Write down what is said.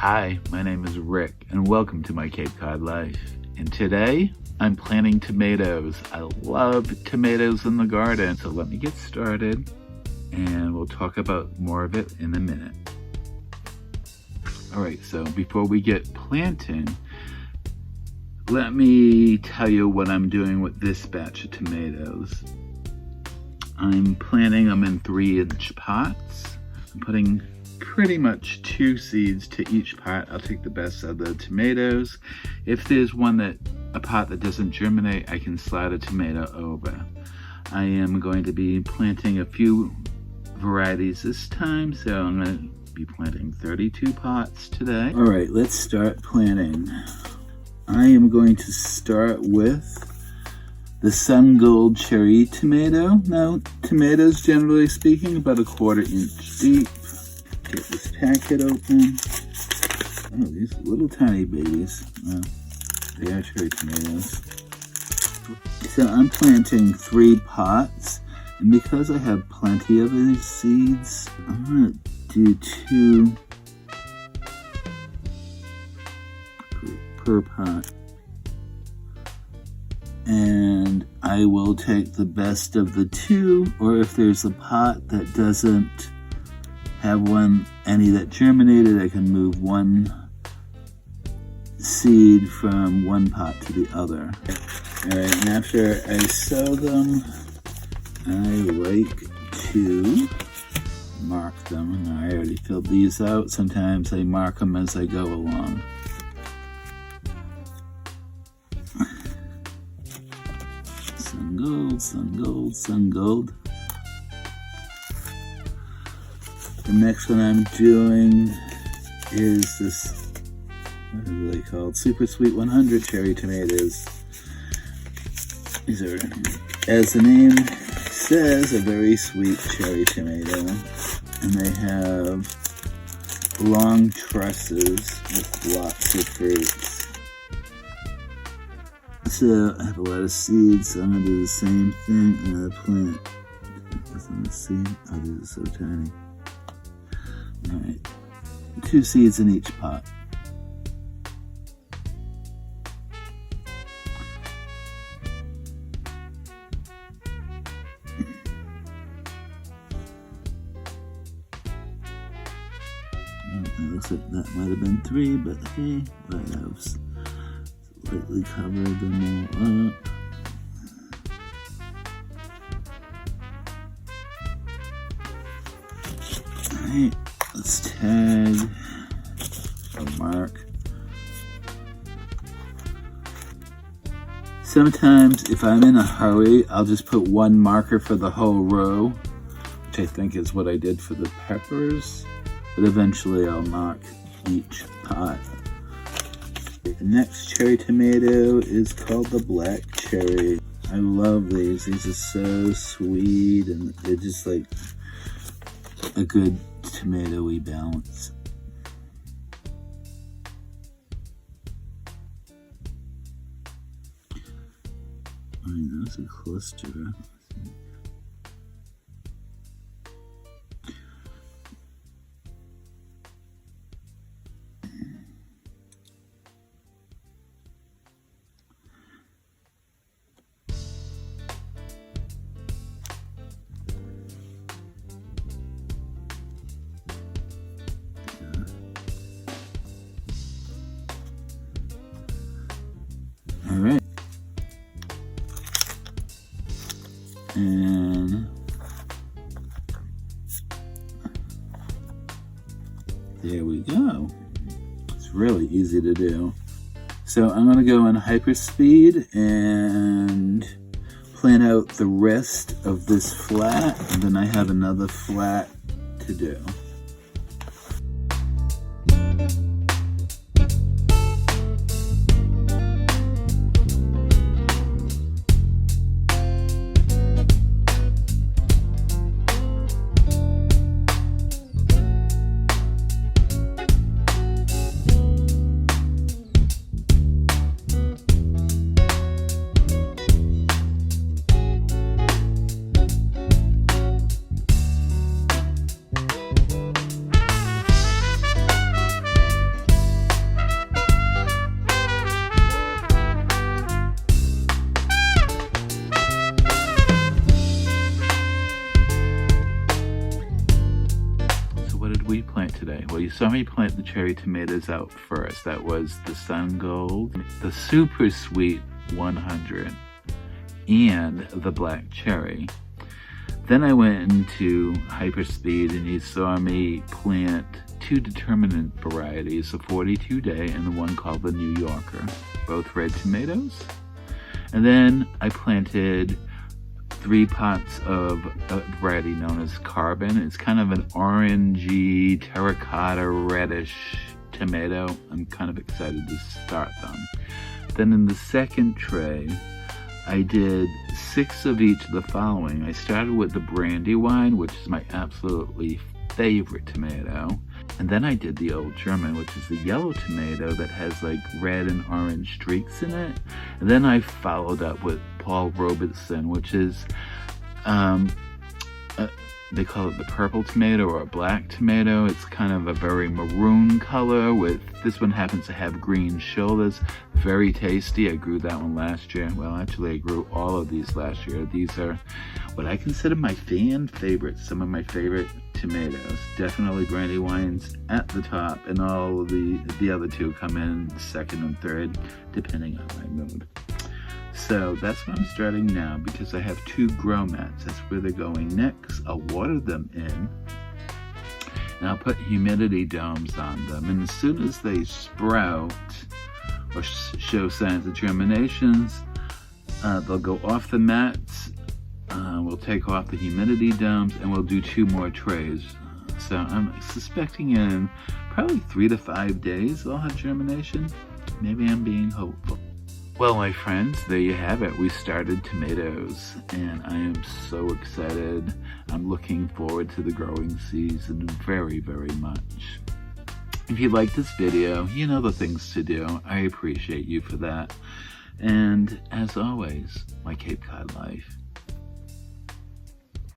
Hi, my name is Rick, and welcome to my Cape Cod life. And today, I'm planting tomatoes. I love tomatoes in the garden, so let me get started, and we'll talk about more of it in a minute. Alright, so before we get planting, let me tell you what I'm doing with this batch of tomatoes. I'm planting them in 3-inch pots. I'm putting pretty much 2 seeds to each pot. I'll take the best of the tomatoes. If there's a pot that doesn't germinate, I can slide a tomato over. I am going to be planting a few varieties this time, so I'm going to be planting 32 pots today. All right, let's start planting. I am going to start with the Sun Gold cherry tomato. Now, tomatoes, generally speaking, about 1/4 inch deep. Get this packet open. Oh, these little tiny babies. They are cherry tomatoes. So I'm planting 3 pots, and because I have plenty of these seeds, I'm gonna do 2 per pot. And I will take the best of the 2, or if there's a pot that doesn't have any that germinated, I can move 1 seed from 1 pot to the other. Alright, and after I sow them, I like to mark them. And I already filled these out. Sometimes I mark them as I go along. Sun gold, sun gold, sun gold. The next one I'm doing is this, what are they called? Super Sweet 100 cherry tomatoes. These are, as the name says, a very sweet cherry tomato. And they have long trusses with lots of fruits. So I have a lot of seeds, so I'm going to do the same thing. I'm going to plant. Doesn't this seed? Oh, these are so tiny. Alright, 2 seeds in each pot. It looks like that might have been 3, but hey, what else? Lightly cover them all up. Alright. Let's tag or mark. Sometimes if I'm in a hurry, I'll just put 1 marker for the whole row, which I think is what I did for the peppers, but eventually I'll mark each pot. The next cherry tomato is called the black cherry. I love these. These are so sweet, and they're just like a good tomatoey balance. I mean, that's a cluster. All right, and there we go. It's really easy to do. So I'm going to go in hyperspeed and plan out the rest of this flat, and then I have another flat to do. plant today? Well, you saw me plant the cherry tomatoes out first. That was the Sun Gold, the Super Sweet 100, and the Black Cherry. Then I went into hyperspeed and you saw me plant 2 determinant varieties, the 42 day and the one called the New Yorker, both red tomatoes. And then I planted 3 pots of a variety known as Carbon. It's kind of an orangey, terracotta, reddish tomato. I'm kind of excited to start them. Then in the second tray, I did 6 of each of the following. I started with the Brandywine, which is my absolutely favorite tomato. And then I did the Old German, which is the yellow tomato that has like red and orange streaks in it. And then I followed up with Paul Robeson, which is, they call it the purple tomato or a black tomato. It's kind of a very maroon color with, this one happens to have green shoulders. Very tasty. I grew that one last year. Well, actually I grew all of these last year. These are what I consider my fan favorites, some of my favorite tomatoes. Definitely Brandywine's at the top, and all of the other 2 come in second and third, depending on my mood. So that's what I'm starting now, because I have 2 grow mats. That's where they're going next. I'll water them in, and I'll put humidity domes on them. And as soon as they sprout or show signs of germinations, they'll go off the mats. We'll take off the humidity domes, and we'll do 2 more trays. So I'm suspecting in probably 3 to 5 days they'll have germination. Maybe I'm being hopeful. Well, my friends, there you have it. We started tomatoes, and I am so excited. I'm looking forward to the growing season very, very much. If you like this video, you know the things to do. I appreciate you for that. And as always, my Cape Cod life.